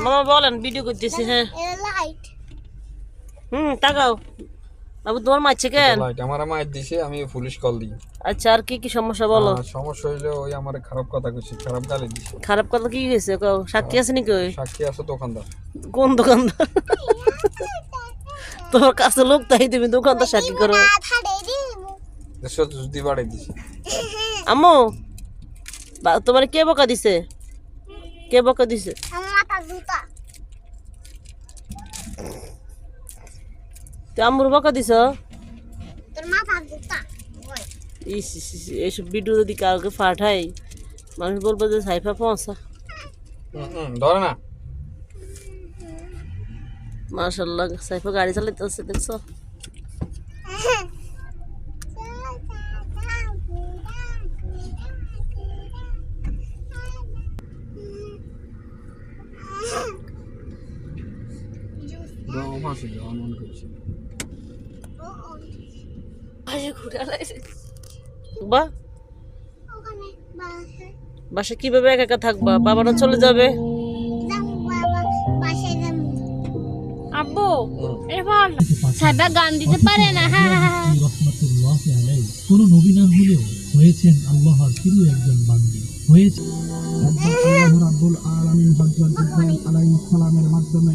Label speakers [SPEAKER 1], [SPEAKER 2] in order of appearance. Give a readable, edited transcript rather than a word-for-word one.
[SPEAKER 1] মামা বলেন ভিডিও করতেছি। হ্যাঁ তাকাও বাবু, তোমার মারছে কেন?
[SPEAKER 2] লাইট আমার মায়ের দিছে, আমি পুলিশ কল দিই।
[SPEAKER 1] আচ্ছা, আর কি কি সমস্যা বলো।
[SPEAKER 2] সমস্যা হইলো ওই আমার খারাপ কথা কইছে, খারাপ গালি দিছে।
[SPEAKER 1] খারাপ কথা কি হয়েছে? কও, সাক্ষী আছে নাকি? ওই
[SPEAKER 2] সাক্ষী আছে দোকানদার।
[SPEAKER 1] কোন দোকানদার? তোমার কাছে লোক তাই তুমি দোকানদার সাক্ষী করো?
[SPEAKER 2] যদি বাড়াই দিছে।
[SPEAKER 1] আম্মু, তোমার কে বকা দিছে? কে বকা দিছে? তুই আম্মুর বকা দিছ? এইসব ভিডিও যদি কাউকে পাঠাই, মানুষ বলবো যে সাইফা পৌঁছা।
[SPEAKER 2] ধরে না।
[SPEAKER 1] মাশাআল্লাহ, সাইফা গাড়ি চালাইতেছে, দেখছো? বাসা কিভাবে একা একা থাকবা? বাবারা চলে যাবে।
[SPEAKER 3] আব্বু এবার সাইবা গান দিতে পারে না।
[SPEAKER 4] রহমাতুল্লাহি আলাইহি কোন নবী না হলেও হয়েছেন আল্লাহর প্রিয় একজন বান্দী। হয়েছে আল্লাহ রাব্বুল আলামিন হযরত ইব্রাহিম আলাইহিস সালামের মাধ্যমে